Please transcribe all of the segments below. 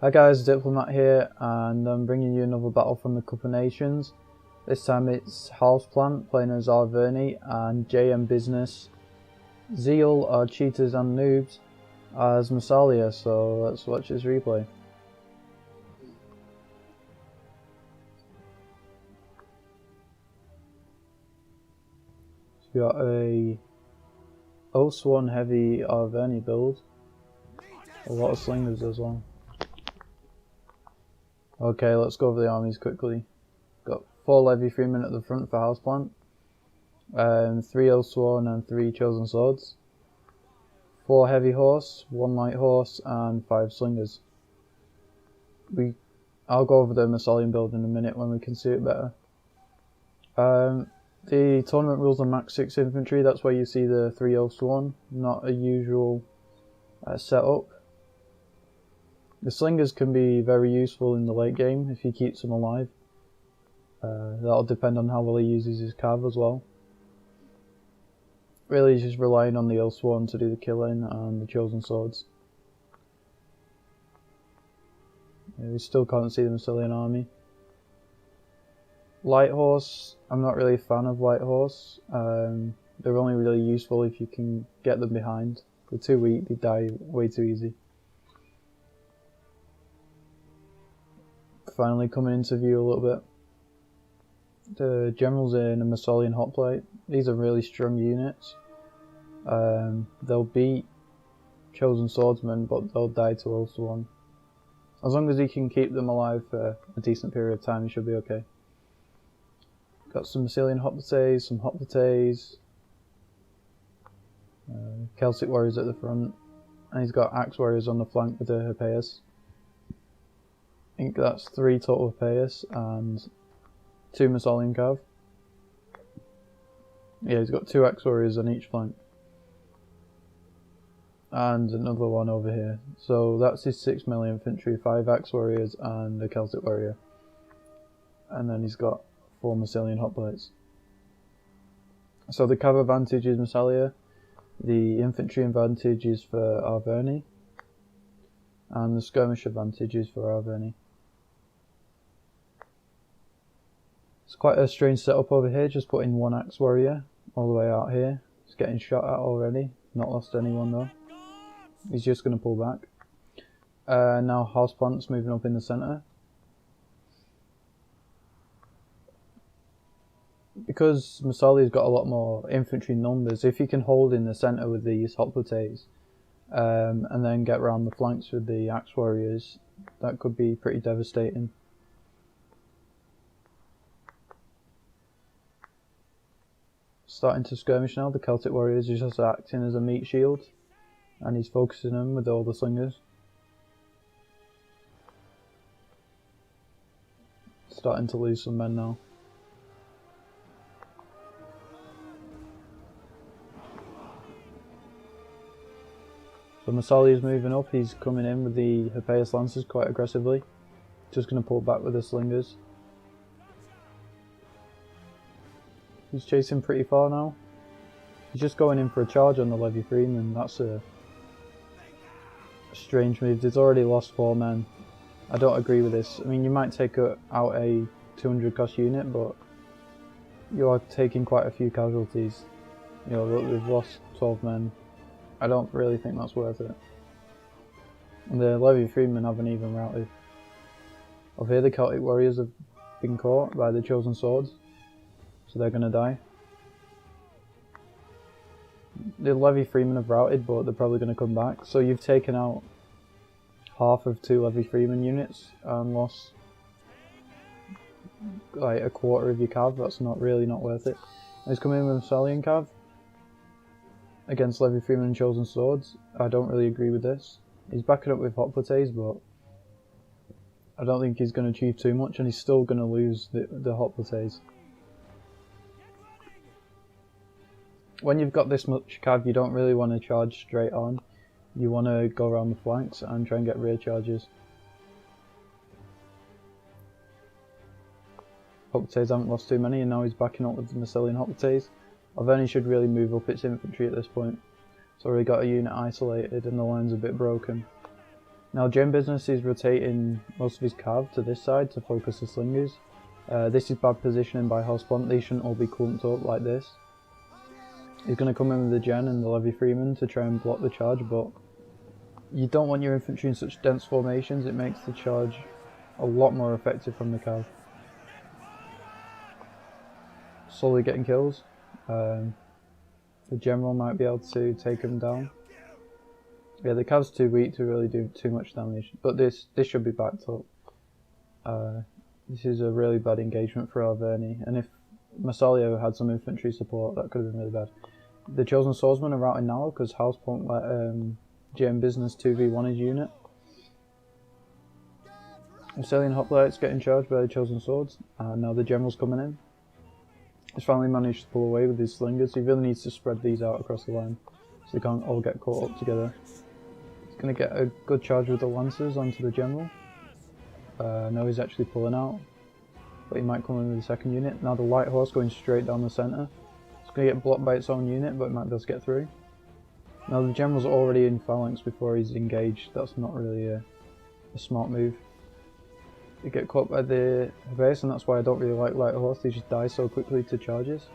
Hi guys, Diplomat here, and I'm bringing you another battle from the Cup of Nations. This time it's Houseplant playing as Arverni and JMBusines. ZEAL are cheaters and noobs as Massalia, so let's watch this replay. So we got a Swan heavy Arverni build, a lot of slingers as well. Okay, let's go over the armies quickly. Got 4 Levy Freemen at the front for Houseplant, 3 Swan and 3 Chosen Swords, 4 Heavy Horse, 1 Light Horse and 5 Slingers. I'll go over the Massalian build in a minute when we can see it better. The tournament rules are max 6 infantry, that's why you see the 3 Swan, not a usual setup. The slingers can be very useful in the late game if he keeps them alive. That'll depend on how well he uses his cav as well. Really he's just relying on the Swan to do the killing and the Chosen Swords. Yeah, we still can't see the Massalian army. Light Horse, I'm not really a fan of Light Horse. They're only really useful if you can get them behind. They're too weak, they die way too easy. Finally coming into view a little bit. The generals in a Massalian hotplate. These are really strong units. They'll beat Chosen Swordsmen, but they'll die to Swan. As long as he can keep them alive for a decent period of time, he should be okay. Got some Massalian Hoplites, some Hoplites, Celtic Warriors at the front, and he's got Axe Warriors on the flank with the Hippeus. I think that's 3 total Hippeus and 2 Massalian Cav. Yeah, he's got 2 Axe Warriors on each flank. And another one over here. So that's his 6 melee infantry, 5 Axe Warriors and a Celtic Warrior. And then he's got 4 Massalian Hoplites. So the Cav advantage is Massalia, the infantry advantage is for Arverni, and the skirmish advantage is for Arverni. It's quite a strange setup over here, just putting 1 Axe Warrior all the way out here. He's getting shot at already, not lost anyone though. He's just going to pull back. Now Houseplant's moving up in the centre. Because Massalia's got a lot more infantry numbers, if he can hold in the centre with these Hoplites, and then get around the flanks with the Axe Warriors, that could be pretty devastating. Starting to skirmish now, the Celtic Warriors is just acting as a meat shield, and he's focusing them with all the slingers. Starting to lose some men now. So Massalia's moving up, he's coming in with the Hippeus Lancers quite aggressively. Just going to pull back with the slingers. He's chasing pretty far now. He's just going in for a charge on the Levy Freeman. That's a strange move. He's already lost 4 men. I don't agree with this. I mean, you might take out a 200 cost unit, but you are taking quite a few casualties. You know, we've lost 12 men. I don't really think that's worth it. And the Levy Freemen haven't even routed. Over here the Celtic Warriors have been caught by the Chosen Swords, so they're going to die. The Levy Freemen have routed, but they're probably going to come back. So you've taken out half of 2 Levy Freemen units and lost like a quarter of your cav. That's not worth it. He's coming in with Massalian cav against Levy Freemen and Chosen Swords. I don't really agree with this. He's backing up with Hoplites, but I don't think he's going to achieve too much, and he's still going to lose the Hoplites. When you've got this much cav, you don't really want to charge straight on. You want to go around the flanks and try and get rear charges. Hoplites haven't lost too many, and now he's backing up with the Massalian Hoplites. Arverni should really move up its infantry at this point. It's already got a unit isolated and the line's a bit broken. Now JMBusines is rotating most of his cav to this side to focus the slingers. This is bad positioning by Houseplant. They shouldn't all be clumped up like this. He's going to come in with the gen and the levy freeman to try and block the charge, but you don't want your infantry in such dense formations. It makes the charge a lot more effective from the cav. Slowly getting kills. The general might be able to take him down. Yeah, the cav's too weak to really do too much damage, but this should be backed up. This is a really bad engagement for Arverni, and if Massalia had some infantry support, that could have been really bad. The Chosen Swordsmen are routing now because Houseplant let JMBusines 2v1 his unit. Massalia Hoplites getting charged by the Chosen Swords, and now the General's coming in. He's finally managed to pull away with his slingers. He really needs to spread these out across the line so they can't all get caught up together. He's going to get a good charge with the Lancers onto the General. Now he's actually pulling out, but he might come in with the second unit. Now the Light Horse going straight down the centre. It's going to get blocked by its own unit, but it might be able to get through. Now the General's already in phalanx before he's engaged. That's not really a smart move. They get caught by the base, and that's why I don't really like Light Horse. They just die so quickly to charges.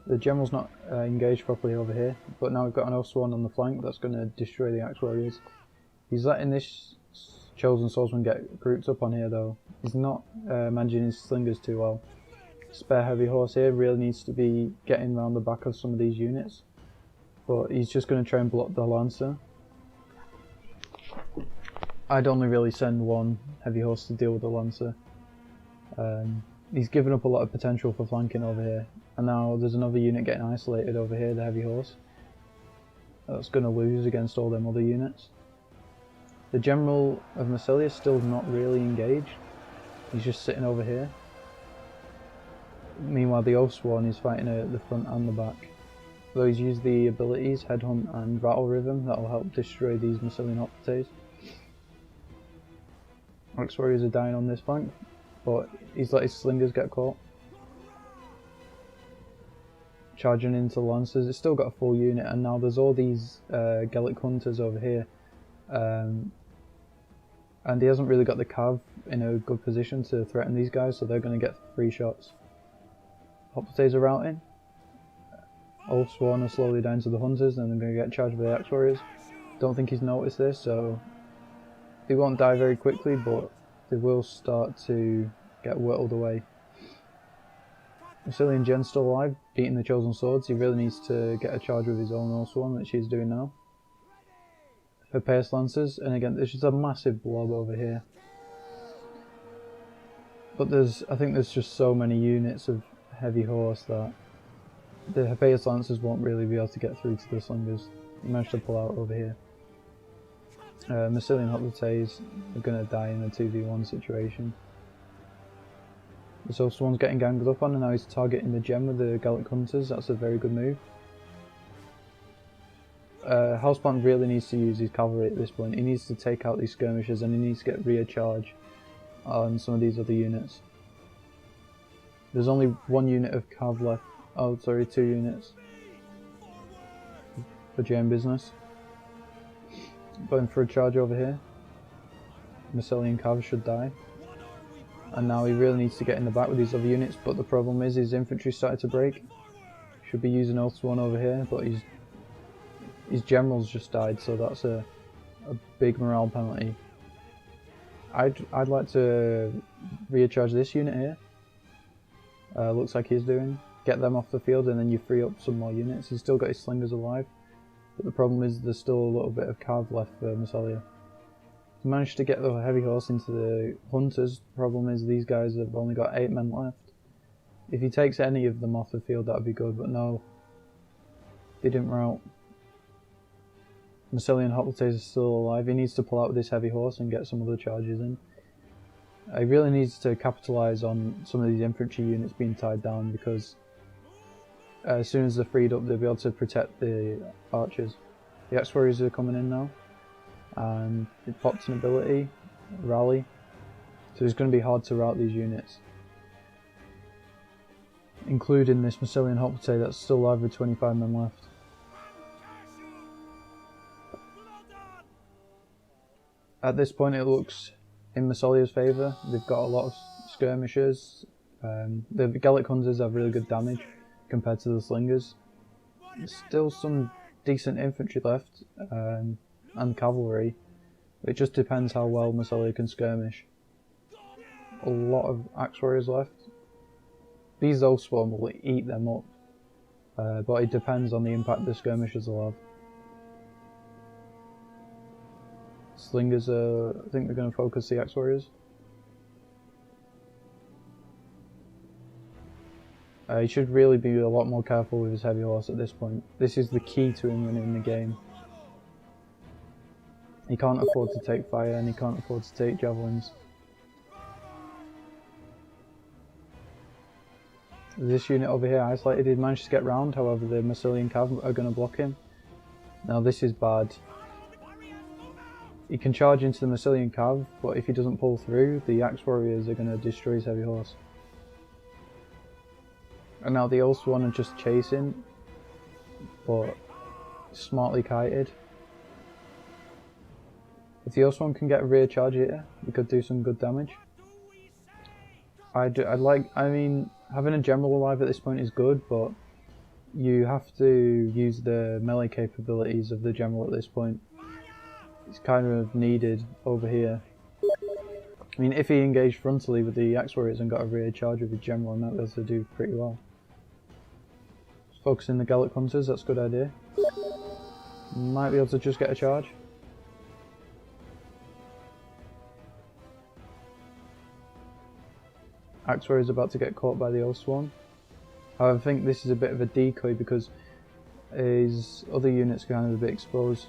The General's not engaged properly over here, but now we've got an Oathsworn on the flank that's going to destroy the Axe Warriors. He's letting this Chosen Swordsman get grouped up on here though. He's not managing his slingers too well. Spare Heavy Horse here really needs to be getting around the back of some of these units, but he's just going to try and block the Lancer. I'd only really send one Heavy Horse to deal with the Lancer. He's given up a lot of potential for flanking over here, and now there's another unit getting isolated over here, the Heavy Horse. That's going to lose against all them other units. The General of Massalia is still not really engaged. He's just sitting over here. Meanwhile the Oathsworn is fighting at the front and the back. Though he's used the abilities Headhunt and Rattle Rhythm that will help destroy these Massalian Hoplites. Axe Warriors are dying on this flank, but he's let his slingers get caught. Charging into Lancers, it's still got a full unit, and now there's all these Gallic Hunters over here. And he hasn't really got the cav in a good position to threaten these guys, so they're going to get 3 shots. Hoplites are routing. Oathsworn are slowly down to the Hunters, and they're going to get charged by the Axe Warriors. Don't think he's noticed this, so they won't die very quickly, but they will start to get whittled away. Massalian Gen's still alive, beating the Chosen Swords. He really needs to get a charge with his own Oathsworn, which he's doing now. For Pace Lancers, and again there's just a massive blob over here. But I think there's just so many units of Heavy Horse that the Pace Lancers won't really be able to get through to the slingers. He managed to pull out over here. Massalian Hoplites are going to die in a 2v1 situation. So someone's getting ganged up on, and now he's targeting the gem with the Gallic Hunters. That's a very good move. Houseplant really needs to use his cavalry at this point. He needs to take out these skirmishers, and he needs to get rear charge on some of these other units. There's only 1 unit of cav left. Oh, sorry, 2 units for JMBusines. Going for a charge over here. Massalian cav should die. And now he really needs to get in the back with these other units, but the problem is his infantry started to break. Should be using Oathsworn over here, but his general's just died, so that's a big morale penalty. I'd like to recharge this unit here. Looks like he's doing. Get them off the field, and then you free up some more units. He's still got his slingers alive, but the problem is there's still a little bit of cav left for Massalia. He managed to get the Heavy Horse into the Hunters. The problem is these guys have only got 8 men left. If he takes any of them off the field, that would be good, but no, they didn't rout. Massalian Hoplites is still alive. He needs to pull out with this Heavy Horse and get some other charges in. He really needs to capitalise on some of these infantry units being tied down, because as soon as they're freed up, they'll be able to protect the archers. The Axe Warriors are coming in now, and it pops an ability, Rally, so it's going to be hard to rout these units. Including this Massalian Hoplite that's still alive with 25 men left. At this point it looks in Massalia's favour. They've got a lot of skirmishers. The Gallic Hunters have really good damage compared to the Slingers. There's still some decent infantry left, and cavalry. It just depends how well Massalia can skirmish. A lot of axe warriors left. These Oathsworn will eat them up, but it depends on the impact the skirmishers will have. Slingers I think they're going to focus the axe warriors. He should really be a lot more careful with his heavy horse at this point. This is the key to him winning the game. He can't afford to take fire and he can't afford to take javelins. This unit over here isolated, he managed to get round, however the Massilian cav are going to block him. Now this is bad. He can charge into the Massilian cav, but if he doesn't pull through, the axe warriors are going to destroy his heavy horse. And now the Oathsworn are just chasing, but smartly kited. If the Oathsworn can get a rear charge here, he could do some good damage. I mean, having a general alive at this point is good, but you have to use the melee capabilities of the general at this point. It's kind of needed over here. I mean, if he engaged frontally with the axe warriors and got a rear charge with the general, he might be able to do pretty well. Focusing the Gallic Hunters, that's a good idea. Might be able to just get a charge. Axe warrior is about to get caught by the Oathsworn. However, I think this is a bit of a decoy because his other units are kind of a bit exposed.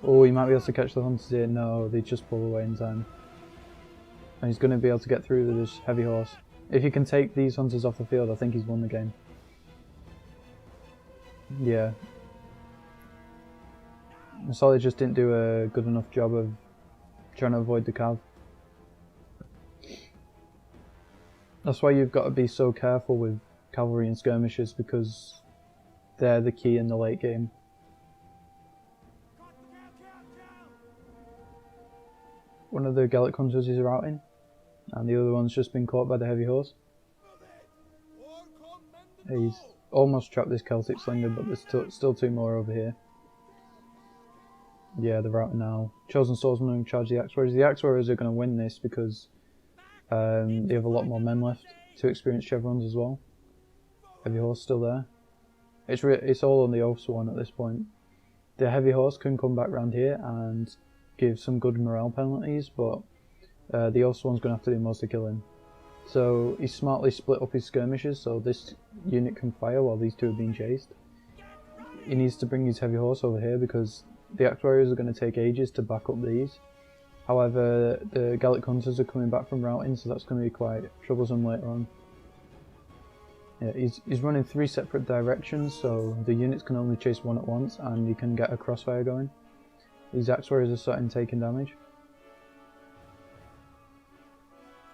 Oh, he might be able to catch the hunters here. No, they just pull away in time. And he's going to be able to get through with his heavy horse. If he can take these hunters off the field, I think he's won the game. Yeah. Massalia just didn't do a good enough job of trying to avoid the cav. That's why you've got to be so careful with cavalry and skirmishers, because they're the key in the late game. One of the Gallic Hunters is routing, and the other one's just been caught by the heavy horse. He's almost trapped this Celtic Slinger, but there's still two more over here. Yeah, they're routing now. Chosen Swordsman will charge the Axe Warriors. The Axe Warriors are going to win this because they have a lot more men left. 2 experienced chevrons as well. Heavy horse still there. It's all on the Oathsworn at this point. The heavy horse can come back round here and give some good morale penalties, but the Oathsworn's going to have to do most of the killing. So he smartly split up his skirmishers so this unit can fire while these two are being chased. He needs to bring his heavy horse over here because the Axe Warriors are going to take ages to back up these. However, the Gallic Hunters are coming back from routing, so that's going to be quite troublesome later on. Yeah, he's running 3 separate directions, so the units can only chase one at once, and you can get a crossfire going. These Axe Warriors are starting taking damage.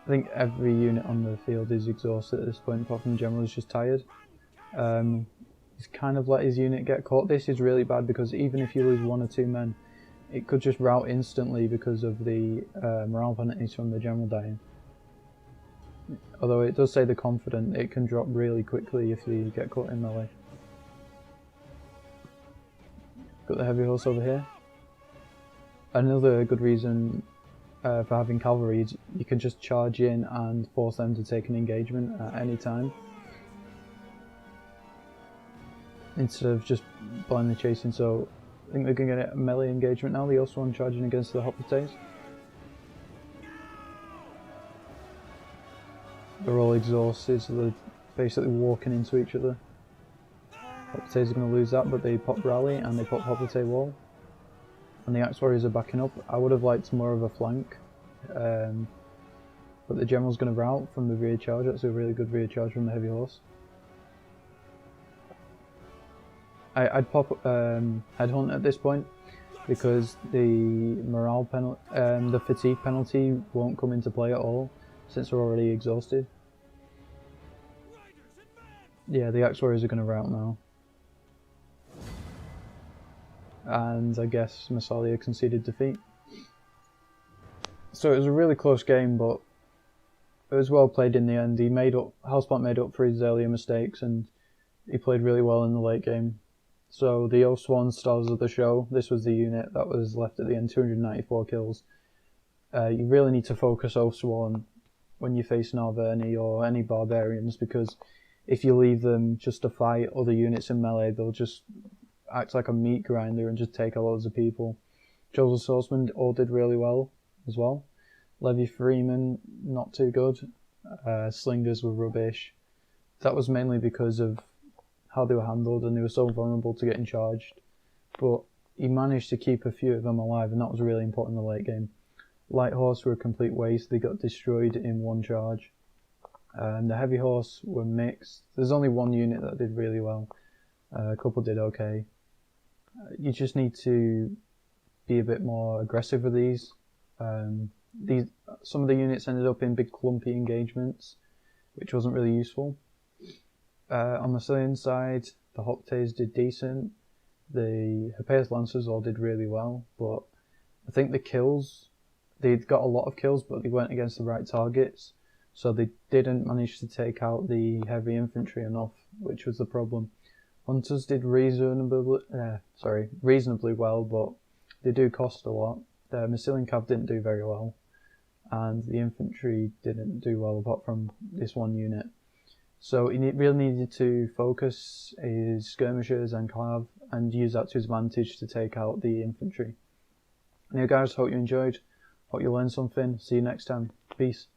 I think every unit on the field is exhausted at this point, apart from the General is just tired. He's kind of let his unit get caught. This is really bad because even if you lose 1 or 2 men, it could just rout instantly because of the morale penalties from the General dying. Although it does say the confident, it can drop really quickly if you get caught in melee. Got the heavy horse over here. Another good reason for having cavalry is you can just charge in and force them to take an engagement at any time, instead of just blindly chasing. So I think they're going to get a melee engagement now. The Oathsworn charging against the hot potato. They're all exhausted, so they're basically walking into each other. Hot potatoes are going to lose that, but they pop rally and they pop hot potato wall. And the Axe Warriors are backing up. I would have liked more of a flank, but the General's going to rout from the rear charge. That's a really good rear charge from the heavy horse. I'd pop Headhunt at this point because the morale penalty, the fatigue penalty won't come into play at all since we're already exhausted. Yeah, the Axe Warriors are going to rout now. And I guess Massalia conceded defeat. So it was a really close game, but it was well played in the end. Houseplant made up for his earlier mistakes, and he played really well in the late game. So the O-Swan stars of the show. This was the unit that was left at the end, 294 kills. You really need to focus O-Swan when you face an Arverni or any barbarians, because if you leave them just to fight other units in melee, they'll just act like a meat grinder and just take a loads of people. Joseph Swordsman all did really well as well. Levy Freeman, not too good. Slingers were rubbish. That was mainly because of how they were handled, and they were so vulnerable to getting charged. But he managed to keep a few of them alive, and that was really important in the late game. Light Horse were a complete waste. They got destroyed in one charge. The Heavy Horse were mixed. There's only one unit that did really well. A couple did okay. You just need to be a bit more aggressive with these. Some of the units ended up in big clumpy engagements, which wasn't really useful. On the Massalian side, the Hoptays did decent. The Hippeus Lancers all did really well, but I think the kills, they'd got a lot of kills, but they weren't against the right targets, so they didn't manage to take out the heavy infantry enough, which was the problem. Hunters did reasonably well, but they do cost a lot. The Massalian Cav didn't do very well, and the infantry didn't do well apart from this one unit. So he really needed to focus his skirmishers and cav and use that to his advantage to take out the infantry. Anyway guys, hope you enjoyed, hope you learned something. See you next time. Peace.